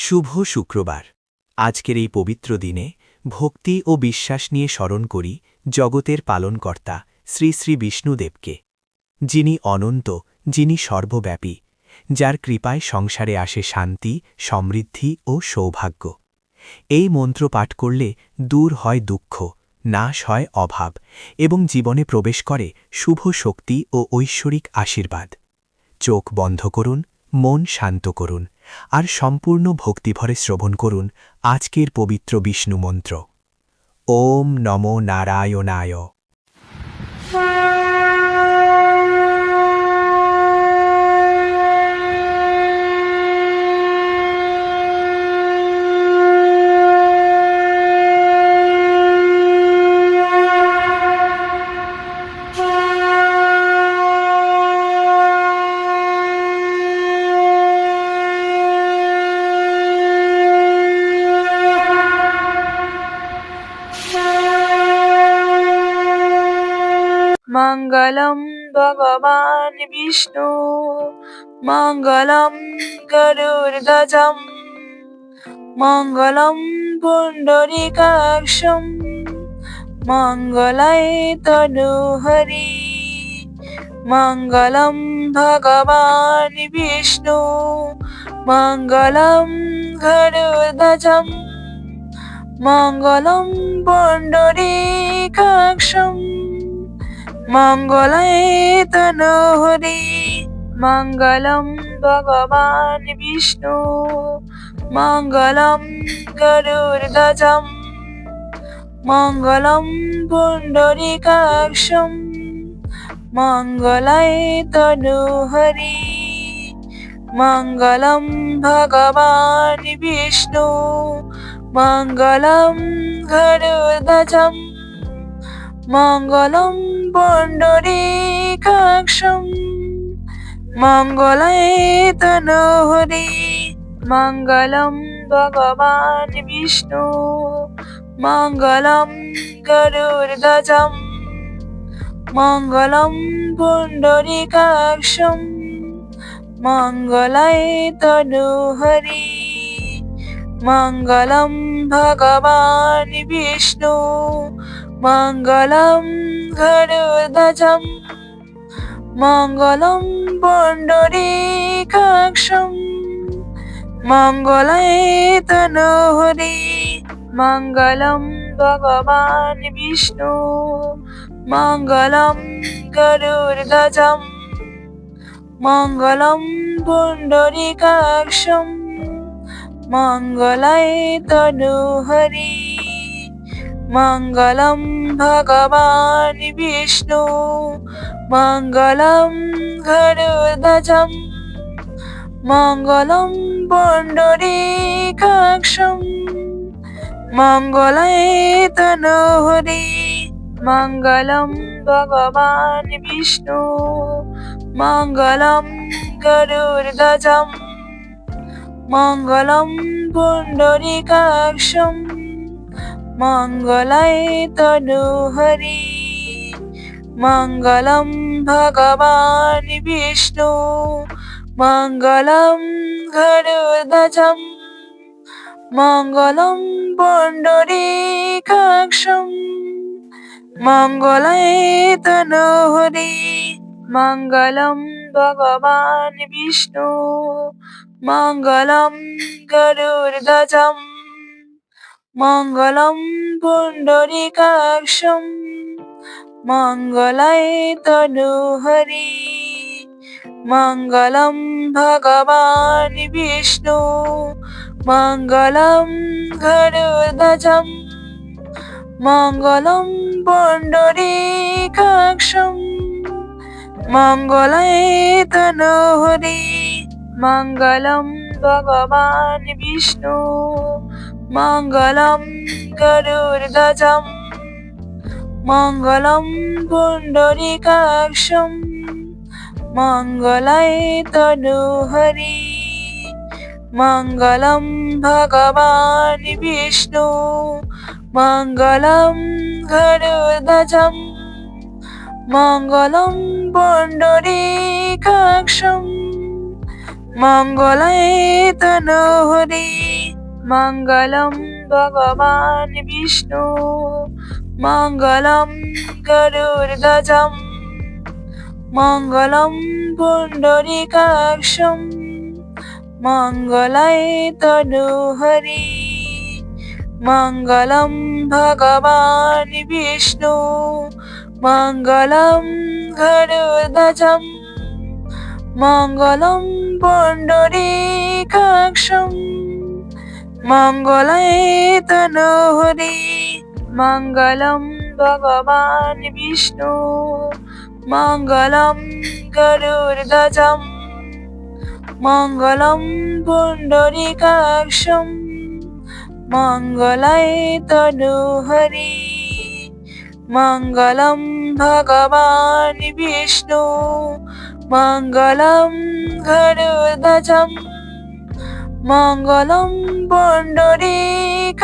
শুভ শুক্রবার। আজকের এই পবিত্র দিনে ভক্তি ও বিশ্বাস নিয়ে স্মরণ করি জগতের পালনকর্তা শ্রী শ্রী বিষ্ণুদেবকে, যিনি অনন্ত, যিনি সর্বব্যাপী, যার কৃপায় সংসারে আসে শান্তি, সমৃদ্ধি ও সৌভাগ্য। এই মন্ত্র পাঠ করলে দূর হয় দুঃখ, নাশ হয় অভাব এবং জীবনে প্রবেশ করে শুভ শক্তি ও ঐশ্বরিক আশীর্বাদ। চোখ বন্ধ করুন, মন শান্ত করুন আর সম্পূর্ণ ভক্তিভরে শ্রবণ করুন আজকের পবিত্র বিষ্ণু মন্ত্র। ওম নমো নারায়ণায়। मङ्गलं भगवान् विष्णु मङ्गलं गरुडध्वजं मङ्गलं पुण्डरीकाक्षं मङ्गलाय तनूहरि। मङ्गलं भगवान् विष्णु मङ्गलं गरुडध्वजं मङ्गलं पुण्डरीकाक्षं मङ्गलाय तनूहरि। मङ्गलं भगवान् विष्णु मङ्गलं गरुडध्वजं मङ्गलं पुण्डरीकाक्षं मङ्गलाय तनूहरि। मङ्गलं भगवान् विष्णु मङ्गलं गरुडध्वजं मङ्गलं पुण्डरीकाक्षं मङ्गलाय तनूहरि। मङ्गलं भगवान् विष्णु मङ्गलं गरुडध्वजं मङ्गलं पुण्डरीकाक्षं मङ्गलाय तनूहरि। मङ्गलं भगवान् विष्णु मङ्गलं गरुडध्वजं मङ्गलं पुण्डरीकाक्षं मङ्गलाय तनूहरि। मङ्गलं भगवान् विष्णु मङ्गलं गरुडध्वजं मङ्गलं पुण्डरीकाक्षं मङ्गलाय तनूहरि। मङ्गलं भगवान् विष्णु मङ्गलं गरुडध्वजं मङ्गलं पुण्डरीकाक्षं मङ्गलाय तनूहरि। मङ्गलं भगवान् विष्णु मङ्गलं गरुडध्वजं मङ्गलं पुण्डरीकाक्षं मङ्गलाय तनूहरि। मङ्गलं भगवान् विष्णु मङ्गलं गरुडध्वजं मङ्गलं पुण्डरीकाक्षं मङ्गलाय तनूहरि। मङ्गलं भगवान् विष्णु मङ्गलं गरुडध्वजं मङ्गलं पुण्डरीकाक्षं मङ्गलाय तनूहरि। मङ्गलं भगवान् विष्णु मङ्गलं गरुडध्वजं मङ्गलं पुण्डरीकाक्षं मङ्गलाय तनूहरि। मङ्गलं भगवान् विष्णु मङ्गलं गरुडध्वजं मङ्गलं पुण्डरीकाक्षं मङ्गलाय तनूहरि। मङ्गलं भगवान् विष्णु मङ्गलं गरुडध्वजं मङ्गलं पुण्डरीकाक्षं মঙ্গলায় তনুহরি মঙ্গলম ভগবান বিষ্ণু মঙ্গলম গরুড়ধ্বজম মঙ্গলম পুণ্ডরীকাক্ষম মঙ্গলায় তনুহরি মঙ্গলম ভগবান বিষ্ণু মঙ্গলম গরুড়ধ্বজম মঙ্গলম পুণ্ডরীকাক্ষম মঙ্গলায় তনুহরি মঙ্গলম ভগবান বিষ্ণু মঙ্গলম গরুড়ধ্বজম মঙ্গলম পুণ্ডরীকাক্ষম মঙ্গলায় তনুহরি মঙ্গলম ভগবান বিষ্ণু মঙ্গলম গরুড়ধ্বজম মঙ্গলম পুণ্ডরীকাক্ষম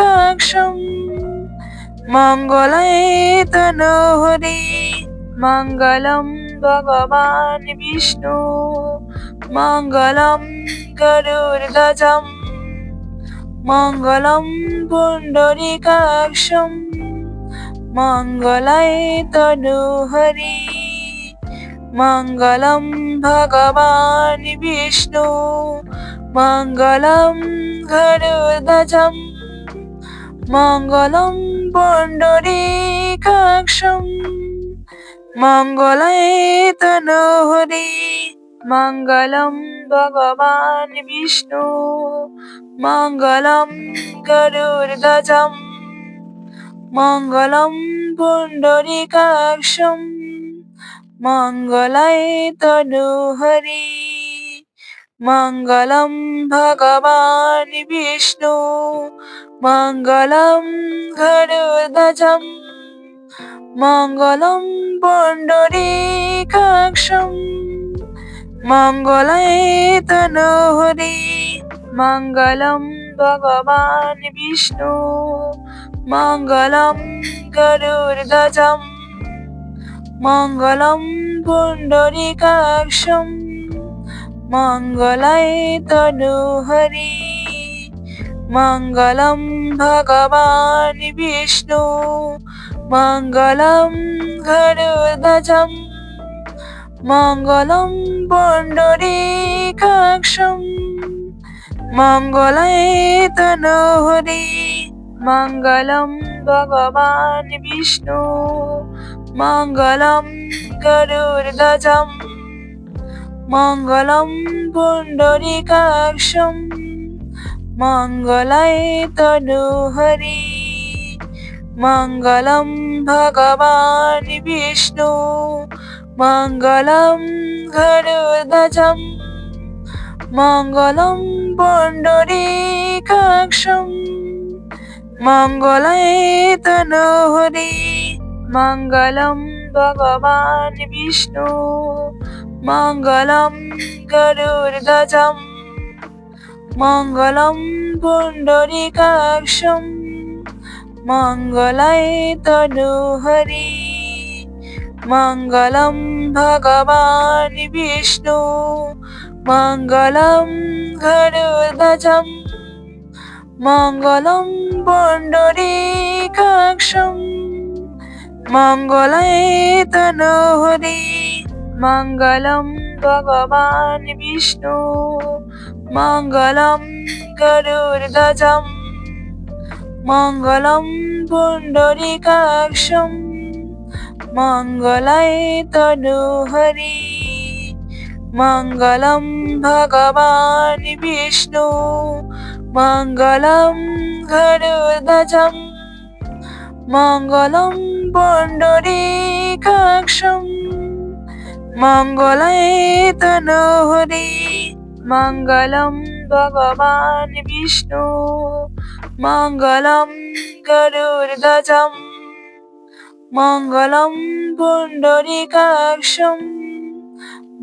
মঙ্গলায় তনুহরি মঙ্গলম ভগবান বিষ্ণু মঙ্গলম গরুড়ধ্বজম মঙ্গলম পুণ্ডরীকাক্ষম মঙ্গলায় তনুহরি মঙ্গলম ভগবান বিষ্ণু মঙ্গলম গরুড়ধ্বজম মঙ্গলম পুণ্ডরীকাক্ষম মঙ্গলায় তনুহরি মঙ্গলম ভগবান বিষ্ণু মঙ্গলম গরুড়ধ্বজম মঙ্গলম পুণ্ডরীকাক্ষম মঙ্গলায় তনুহরি মঙ্গলম ভগবান বিষ্ণু মঙ্গলম গরুড়ধ্বজম মঙ্গলম পুণ্ডরীকাক্ষম মঙ্গলায় তনুহরি মঙ্গলম ভগবান বিষ্ণু মঙ্গলম গরুড়ধ্বজম মঙ্গলম পুণ্ডরীকাক্ষম মঙ্গলায় তনুহরি মঙ্গলম ভগবান বিষ্ণু মঙ্গলম গরুড়ধ্বজম মঙ্গলম পুণ্ডরীকাক্ষম মঙ্গলায় তনুহরি মঙ্গলম ভগবান বিষ্ণু মঙ্গলম গরুড়ধ্বজম মঙ্গলম পুণ্ডরীকাক্ষম মঙ্গলায় তনুহরি মঙ্গলম ভগবান বিষ্ণু মঙ্গলম গরুড়ধ্বজম মঙ্গলম পুণ্ডরীকাক্ষম মঙ্গলায় তনুহরি মঙ্গলম ভগবান বিষ্ণু মঙ্গলম গরুড়ধ্বজম মঙ্গলম পুণ্ডরীকাক্ষম মঙ্গলায় তনুহরি মঙ্গলম ভগবান বিষ্ণু মঙ্গলম গরুড়ধ্বজম মঙ্গলম পুণ্ডরীকাক্ষম মঙ্গলায় তনুহরি মঙ্গলম ভগবান বিষ্ণু মঙ্গলম গরুড়ধ্বজম মঙ্গলম পুণ্ডরীকাক্ষম মঙ্গলায় তনুহরি মঙ্গলম ভগবান বিষ্ণু মঙ্গলম গরুড়ধ্বজম মঙ্গলম পুণ্ডরীকাক্ষম মঙ্গলায় তনুহরি মঙ্গলম ভগবান বিষ্ণু মঙ্গলম গরুড়ধ্বজম মঙ্গলম পুণ্ডরীকাক্ষম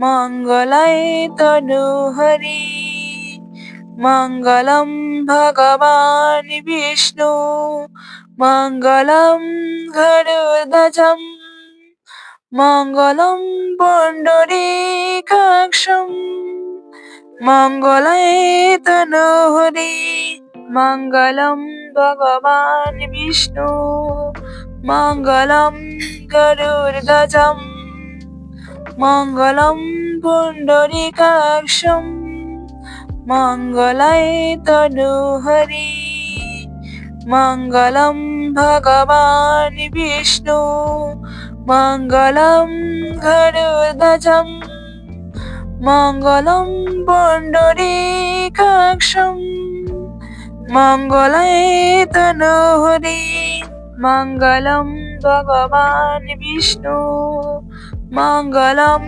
মঙ্গলায় তনুহরি মঙ্গলম ভগবান বিষ্ণু মঙ্গলম গরুড়ধ্বজম মঙ্গলম পুণ্ডরীকাক্ষম মঙ্গলায় তনুহরি মঙ্গলম ভগবান বিষ্ণু মঙ্গলম গরুড়ধ্বজম মঙ্গলম পুণ্ডরীকাক্ষম মঙ্গলায় তনুহরি মঙ্গলম ভগবান বিষ্ণু মঙ্গলম গরুড়ধ্বজম মঙ্গলম পুণ্ডরীকাক্ষম মঙ্গলায় তনুহরি মঙ্গলম ভগবান বিষ্ণু মঙ্গলম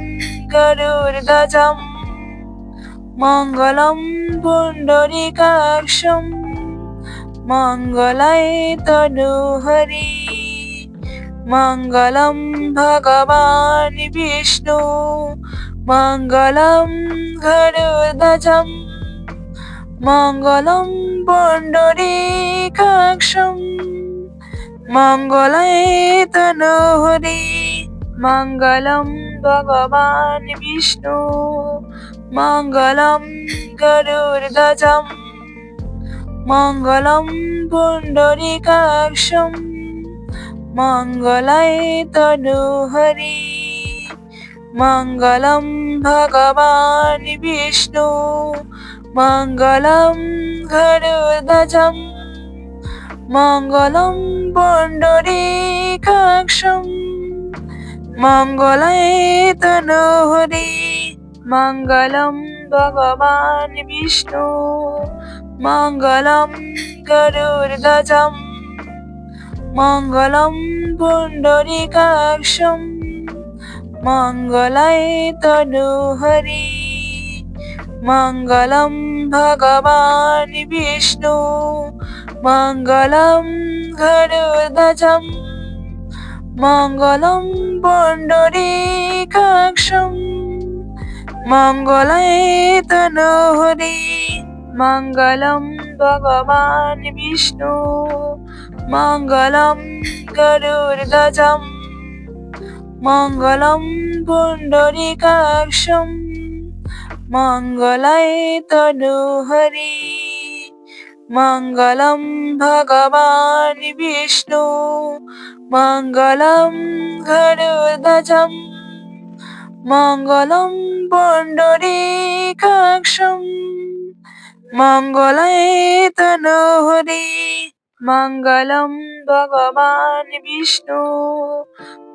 গরুড়ধ্বজম মঙ্গলম পুণ্ডরীকাক্ষম মঙ্গলায় তনুহরি মঙ্গলম ভগবান বিষ্ণু মঙ্গলম গরুড়ধ্বজম মঙ্গলম পুণ্ডরীকাক্ষম মঙ্গলায় তনুহরি মঙ্গলম ভগবান বিষ্ণু মঙ্গলম গরুড়ধ্বজম মঙ্গলম পুণ্ডরীকাক্ষম মঙ্গলায় তনুহরি মঙ্গলম ভগবান বিষ্ণু মঙ্গলম গরুড়ধ্বজম মঙ্গলম পুণ্ডরীকাক্ষম মঙ্গলায় তনুহরি মঙ্গলম ভগবান বিষ্ণু মঙ্গলম গরুড়ধ্বজম মঙ্গলম পুণ্ডরীকাক্ষম মঙ্গলায় তনুহরি মঙ্গলম ভগবান বিষ্ণু মঙ্গলম গরুড়ধ্বজম মঙ্গলম পুণ্ডরীকাক্ষম মঙ্গলায় তনুহরি মঙ্গলম ভগবান বিষ্ণু মঙ্গলম গরুড়ধ্বজম মঙ্গলম পুণ্ডরীকাক্ষম মঙ্গলায় তনুহরি মঙ্গলম ভগবান বিষ্ণু মঙ্গলম গরুড়ধ্বজম মঙ্গলম পুণ্ডরীকাক্ষম মঙ্গলায় তনুহরি মঙ্গলম ভগবান বিষ্ণু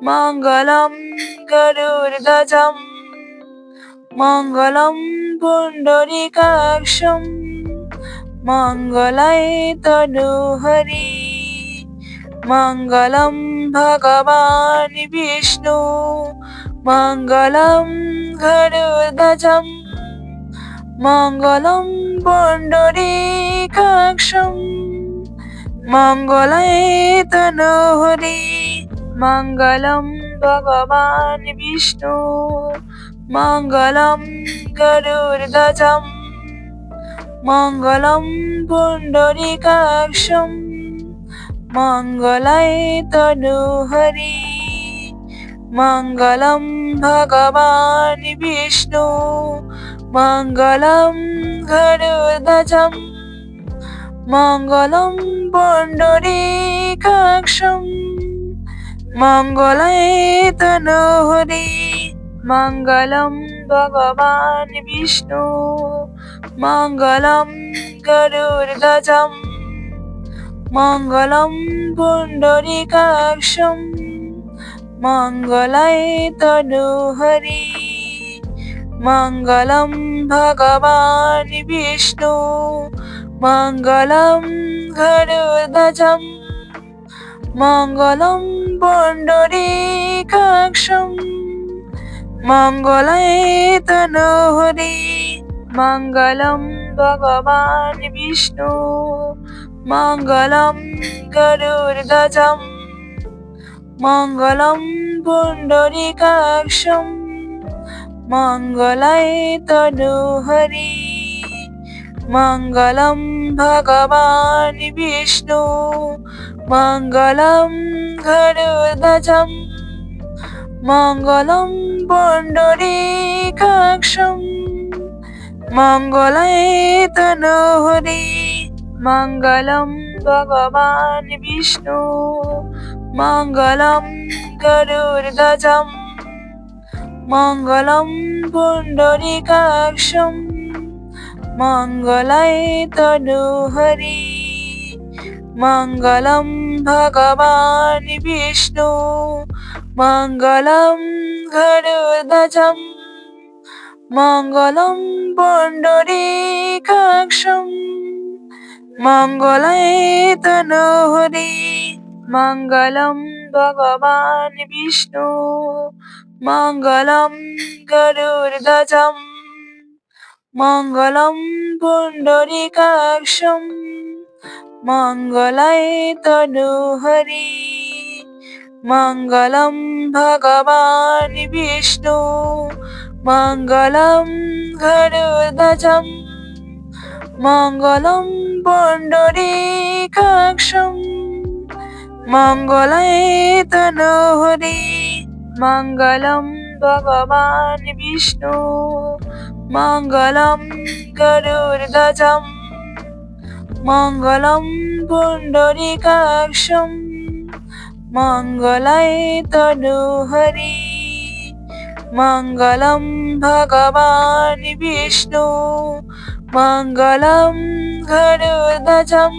মঙ্গলম গরুড়ধ্বজম মঙ্গলম পুণ্ডরীকাক্ষম মঙ্গলায় তনুহরি মঙ্গলম ভগবান বিষ্ণু মঙ্গলম গরুড়ধ্বজম মঙ্গলম পুণ্ডরীকাক্ষম মঙ্গলায় তনুহরি মঙ্গলম ভগবান বিষ্ণু মঙ্গলম গরুড়ধ্বজম মঙ্গলম পুণ্ডরীকাক্ষম মঙ্গলায় তনুহরি মঙ্গলম ভগবান বিষ্ণু মঙ্গলম গরুড়ধ্বজম মঙ্গলম পুণ্ডরীকাক্ষম মঙ্গলায় তনুহরি মঙ্গলম ভগবান বিষ্ণু মঙ্গলম গরুড়ধ্বজম মঙ্গলম পুণ্ডরীকাক্ষম মঙ্গলায় তনুহরি মঙ্গলম ভগবান বিষ্ণু মঙ্গলম গরুড়ধ্বজম মঙ্গলম পুণ্ডরীকাক্ষম মঙ্গলায় তনুহরি মঙ্গলম ভগবান বিষ্ণু মঙ্গলম গরুড়ধ্বজম মঙ্গলম পুণ্ডরীকাক্ষম মঙ্গলায় তনুহরি মঙ্গলম ভগবান বিষ্ণু মঙ্গলম গরুড়ধ্বজম মঙ্গলম পুণ্ডরীকাক্ষম মঙ্গলায় তনুহরি মঙ্গলম ভগবান বিষ্ণু মঙ্গলম গরুড়ধ্বজম মঙ্গলম পুণ্ডরীকাক্ষম মঙ্গলায় তনুহরি মঙ্গলম ভগবান বিষ্ণু মঙ্গলম গরুড়ধ্বজম মঙ্গলম পুণ্ডরীকাক্ষম মঙ্গলায় তনুহরি মঙ্গলম ভগবান বিষ্ণু মঙ্গলম গরুড়ধ্বজম মঙ্গলম পুণ্ডরীকাক্ষম মঙ্গলায় তনুহরি মঙ্গলম ভগবান বিষ্ণু মঙ্গলম গরুড়ধ্বজম মঙ্গলম পুণ্ডরীকাক্ষম মঙ্গলায় তনুহরি মঙ্গলম ভগবান বিষ্ণু মঙ্গলম গরুড়ধ্বজম মঙ্গলম পুণ্ডরীকাক্ষম মঙ্গলায় তনুহরি মঙ্গলম ভগবান বিষ্ণু মঙ্গলম গরুড়ধ্বজম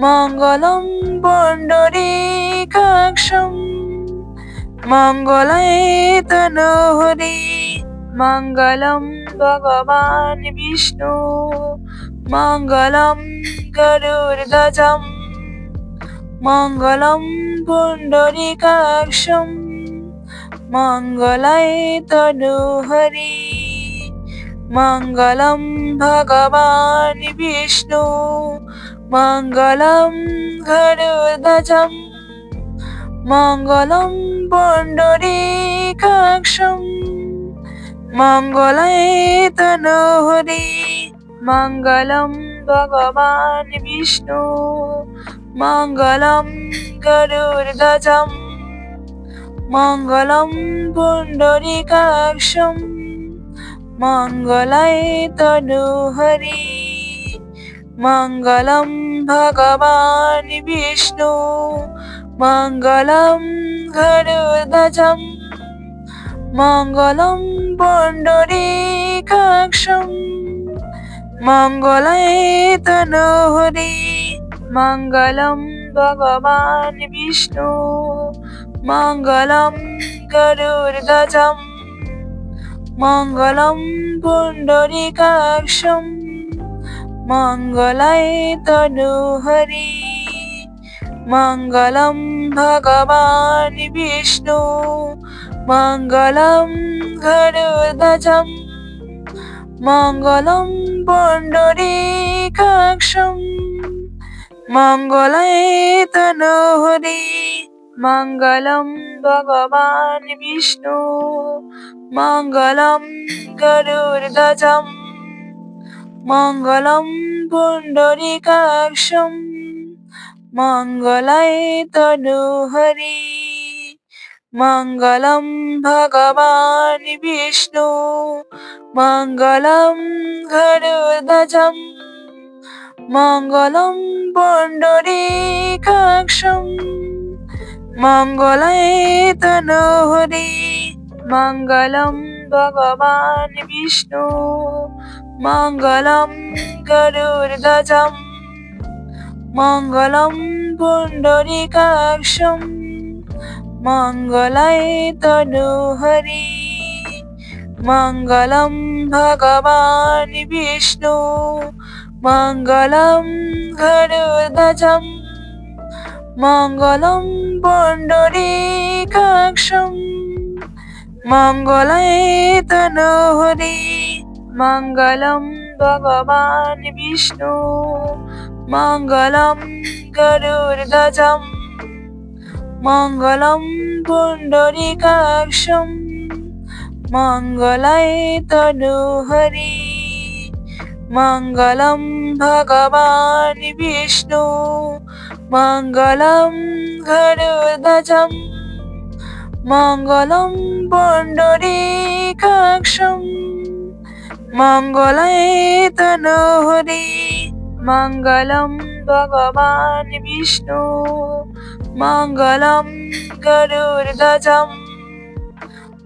মঙ্গলম পুণ্ডরীকাক্ষম মঙ্গলায় তনুহরি মঙ্গলম ভগবান বিষ্ণু মঙ্গলম গরুড়ধ্বজম মঙ্গলম পুণ্ডরীকাক্ষম মঙ্গলায় তনুহরি মঙ্গলম ভগবান বিষ্ণু মঙ্গলম গরুড়ধ্বজম মঙ্গলম পুণ্ডরীকাক্ষম মঙ্গলায় তনুহরি মঙ্গলম ভগবান বিষ্ণু মঙ্গলম গরুড়ধ্বজম মঙ্গলম পুণ্ডরীকাক্ষম মঙ্গলায় তনুহরি মঙ্গলম ভগবান বিষ্ণু মঙ্গলম গরুড়ধ্বজম মঙ্গলম পুণ্ডরীকাক্ষম মঙ্গলায় তনুহরি মঙ্গলম ভগবান বিষ্ণু মঙ্গলম গরুড়ধ্বজম মঙ্গলম পুণ্ডরীকাক্ষম মঙ্গলায় তনুহরি মঙ্গলম ভগবান বিষ্ণু মঙ্গলম গরুড়ধ্বজম মঙ্গলম পুণ্ডরীকাক্ষম মঙ্গলায় তনুহরি মঙ্গলম ভগবান বিষ্ণু মঙ্গলম গরুড়ধ্বজম মঙ্গলম পুণ্ডরীকাক্ষম মঙ্গলায় তনুহরি মঙ্গলম ভগবান বিষ্ণু মঙ্গলম গরুড়ধ্বজম মঙ্গলম পুণ্ডরীকাক্ষম মঙ্গলায় তনুহরি মঙ্গলম ভগবান বিষ্ণু মঙ্গলম গরুড়ধ্বজম মঙ্গলম পুণ্ডরীকাক্ষম মঙ্গলায় তনুহরি মঙ্গলম ভগবান বিষ্ণু মঙ্গলম গরুড়ধ্বজম মঙ্গলম পুণ্ডরীকাক্ষম মঙ্গলায় তনুহরি মঙ্গলম ভগবান বিষ্ণু মঙ্গলম গরুড়ধ্বজম মঙ্গলম পুণ্ডরীকাক্ষম মঙ্গলায় তনুহরি মঙ্গলম ভগবান বিষ্ণু মঙ্গলম গরুড়ধ্বজম মঙ্গলম পুণ্ডরীকাক্ষম মঙ্গলায় তনুহরি মঙ্গলম ভগবান বিষ্ণু মঙ্গলম গরুড়ধ্বজম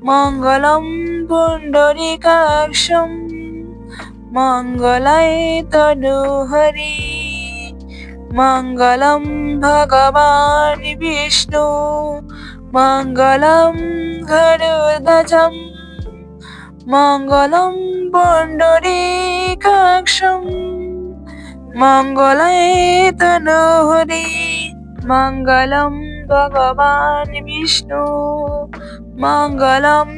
মঙ্গলম পুণ্ডরীকাক্ষম মঙ্গলায় তনুহরি মঙ্গলম ভগবান বিষ্ণু মঙ্গলম গরুড়ধ্বজম মঙ্গলম পুণ্ডরীকাক্ষম মঙ্গলায় তনুহরি মঙ্গলম ভগবান বিষ্ণু মঙ্গলম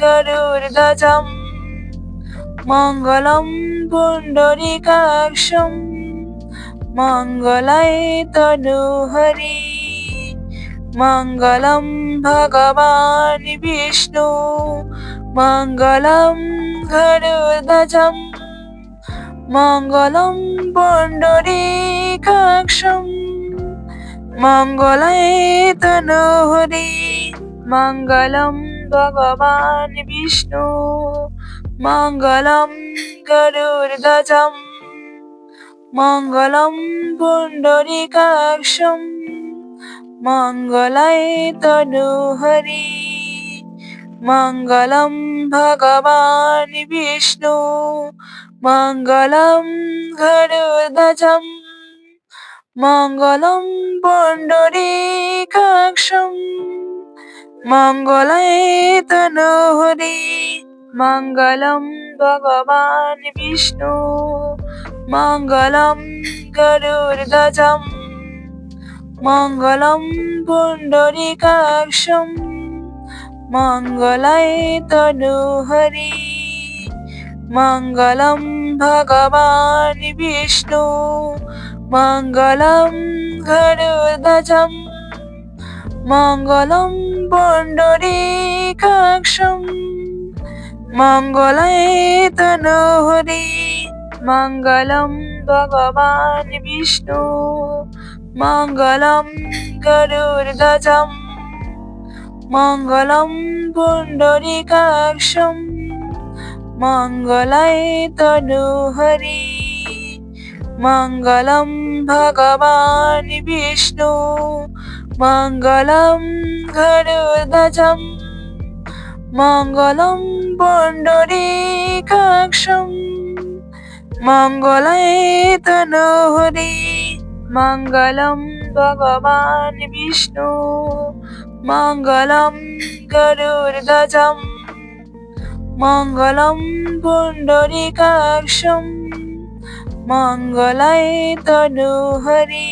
গরুড়ধ্বজম মঙ্গলম পুণ্ডরীকাক্ষম মঙ্গলায় তনুহরি মঙ্গলম ভগবান বিষ্ণু মঙ্গলম গরুড়ধ্বজম মঙ্গলম পুণ্ডরীকাক্ষম মঙ্গলায় তনুহরি মঙ্গলম ভগবান বিষ্ণু মঙ্গলম গরুড়ধ্বজম মঙ্গলম পুণ্ডরীকাক্ষম মঙ্গলায় তনুহরি মঙ্গলম ভগবান বিষ্ণু মঙ্গলম গরুড়ধ্বজম মঙ্গলম পুণ্ডরীকাক্ষম মঙ্গলায় তনুহরি মঙ্গলম ভগবান বিষ্ণু মঙ্গলম গরুড়ধ্বজম মঙ্গলম পুণ্ডরীকাক্ষম মঙ্গলায় তনুহরি মঙ্গলম ভগবান বিষ্ণু মঙ্গলম গরুড়ধ্বজম মঙ্গলম পুণ্ডরীকাক্ষম মঙ্গলায় তনুহরি মঙ্গলম ভগবান বিষ্ণু মঙ্গলম গরুড়ধ্বজম মঙ্গলম পুণ্ডরীকাক্ষম মঙ্গলায় তনুহরি মঙ্গলম ভগবান বিষ্ণু মঙ্গলম গরুড়ধ্বজম মঙ্গলম পুণ্ডরীকাক্ষম মঙ্গলায় তনুহরি মঙ্গলম ভগবান বিষ্ণু মঙ্গলম গরুড়ধ্বজম মঙ্গলম পুণ্ডরীকাক্ষম মঙ্গলায় তনুহরি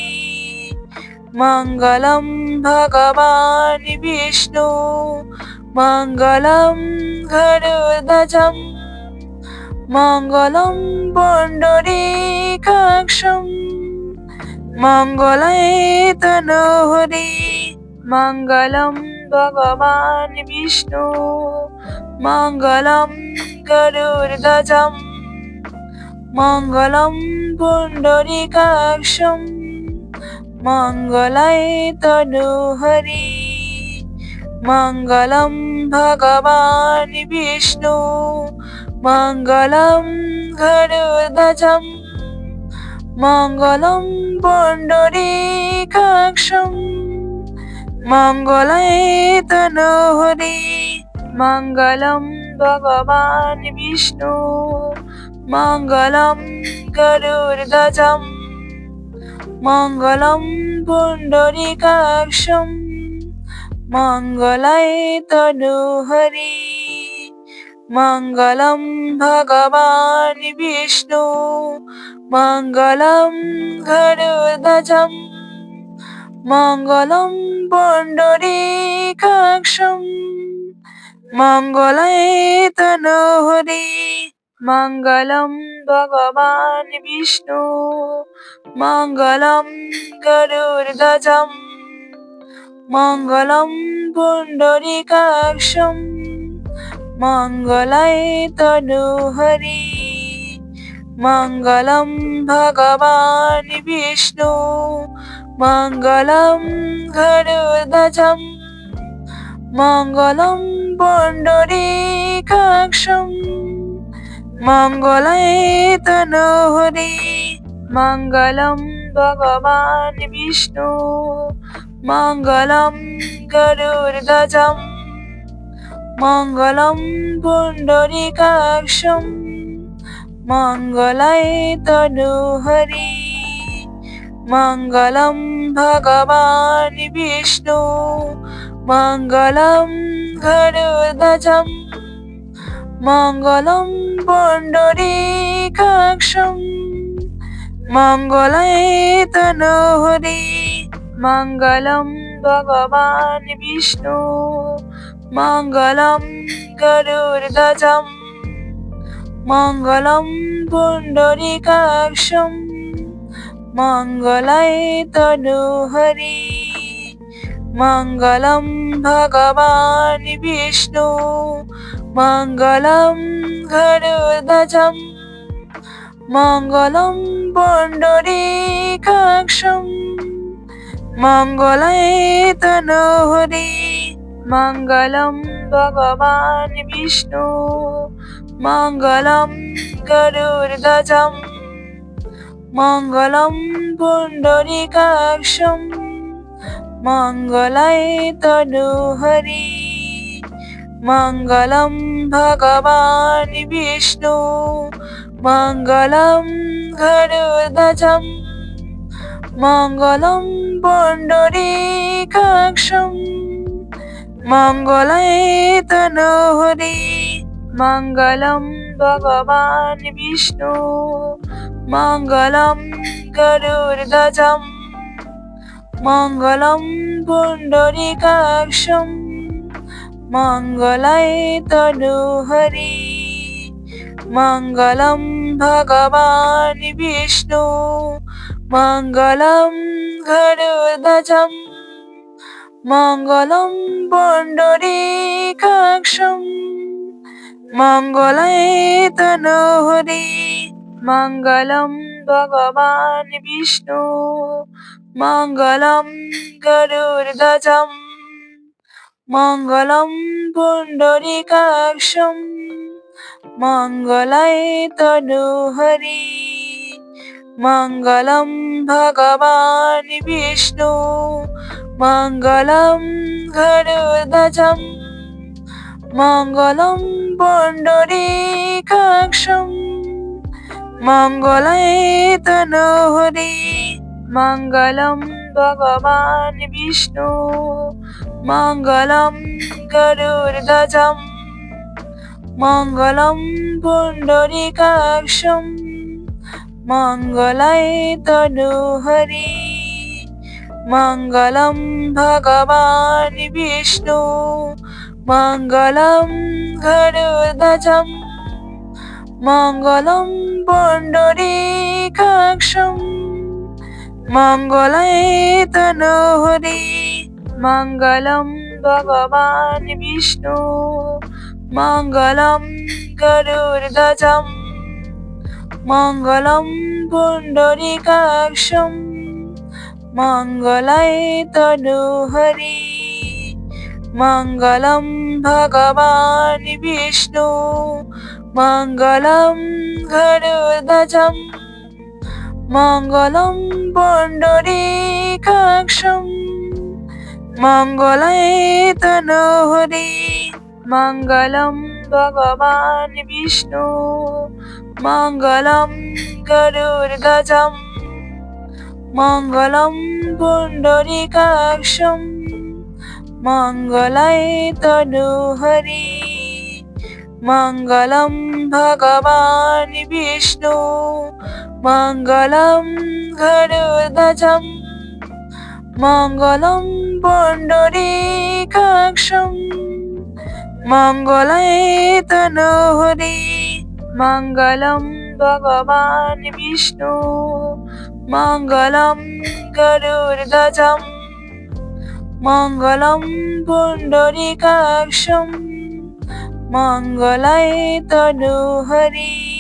মঙ্গলম ভগবান বিষ্ণু মঙ্গলম গরুড়ধ্বজম মঙ্গলম পুণ্ডরীকাক্ষম মঙ্গলায় তনুহরি মঙ্গলম ভগবান বিষ্ণু মঙ্গলম গরুড়ধ্বজম মঙ্গলম পুণ্ডরীকাক্ষম মঙ্গলায় তনুহরি মঙ্গলম ভগবান বিষ্ণু মঙ্গলম গরুড়ধ্বজম মঙ্গলম পুণ্ডরীকাক্ষম মঙ্গলায় তনুহরি মঙ্গলম ভগবান বিষ্ণু মঙ্গলম গরুড়ধ্বজম মঙ্গলম পুণ্ডরীকাক্ষম মঙ্গলায় তনুহরি মঙ্গলম ভগবান বিষ্ণু মঙ্গলম গরুড়ধ্বজম মঙ্গলম পুণ্ডরীকাক্ষম মঙ্গলায় তনুহরি মঙ্গলম ভগবান বিষ্ণু মঙ্গলম গরুড়ধ্বজম মঙ্গলম পুণ্ডরীকাক্ষম মঙ্গলায় তনুহরি মঙ্গলম ভগবান বিষ্ণু মঙ্গলম গরুড়ধ্বজম মঙ্গলম পুণ্ডরীকাক্ষম মঙ্গলায় তনুহরি মঙ্গলম ভগবান বিষ্ণু মঙ্গলম গরুড়ধ্বজম মঙ্গলম পুণ্ডরীকাক্ষম মঙ্গলায় তনুহরি মঙ্গলম ভগবান বিষ্ণু মঙ্গলম গরুড়ধ্বজম মঙ্গলম পুণ্ডরীকাক্ষম মঙ্গলায় তনুহরি মঙ্গলম ভগবান বিষ্ণু মঙ্গলম গরুড়ধ্বজম মঙ্গলম পুণ্ডরীকাক্ষম মঙ্গলায় তনুহরি মঙ্গলম ভগবান বিষ্ণু মঙ্গলম গরুড়ধ্বজম মঙ্গলম পুণ্ডরীকাক্ষম মঙ্গলায় তনুহরি মঙ্গলম ভগবান বিষ্ণু মঙ্গলম গরুড়ধ্বজম মঙ্গলম পুণ্ডরীকাক্ষম মঙ্গলায় তনুহরি মঙ্গলম ভগবান বিষ্ণু মঙ্গলম গরুড়ধ্বজম মঙ্গলম পুণ্ডরীকাক্ষম মঙ্গলায় তনুহরি মঙ্গলম ভগবান বিষ্ণু মঙ্গলম গরুড়ধ্বজম মঙ্গলম পুণ্ডরীকাক্ষম মঙ্গলায় তনুহরি মঙ্গলম ভগবান বিষ্ণু মঙ্গলম গরুড়ধ্বজম মঙ্গলম পুণ্ডরীকাক্ষম মঙ্গলায় তনুহরি মঙ্গলম ভগবান বিষ্ণু মঙ্গলম গরুড়ধ্বজম মঙ্গলম পুণ্ডরীকাক্ষম মঙ্গলায় তনুহরি মঙ্গলম ভগবান বিষ্ণু মঙ্গলম গরুড়ধ্বজম মঙ্গলম পুণ্ডরীকাক্ষম মঙ্গলায় তনুহরি মঙ্গলম ভগবান বিষ্ণু মঙ্গলম গরুড়ধ্বজম মঙ্গলম পুণ্ডরীকাক্ষম মঙ্গলায় তনুহরি মঙ্গলম ভগবান বিষ্ণু মঙ্গলম গরুড়ধ্বজম মঙ্গলম পুণ্ডরীকাক্ষম মঙ্গলায় তনুহরি মঙ্গলম ভগবান বিষ্ণু মঙ্গলম গরুড়ধ্বজম মঙ্গলম পুণ্ডরীকাক্ষম মঙ্গলায় তনুহরি মঙ্গলম ভগবান বিষ্ণু মঙ্গলম গরুড়ধ্বজম মঙ্গলম পুণ্ডরীকাক্ষম মঙ্গলায় তনুহরি মঙ্গলম ভগবান বিষ্ণু মঙ্গলম গরুড়ধ্বজম মঙ্গলম পুণ্ডরীকাক্ষম মঙ্গলায় তনুহরি মঙ্গলম ভগবান বিষ্ণু মঙ্গলম গরুড়ধ্বজম মঙ্গলম পুণ্ডরীকাক্ষম মঙ্গলায় তনুহরি মঙ্গলম ভগবান বিষ্ণু মঙ্গলম গরুড়ধ্বজম মঙ্গলম পুণ্ডরীকাক্ষম মঙ্গলায় তনুহরি।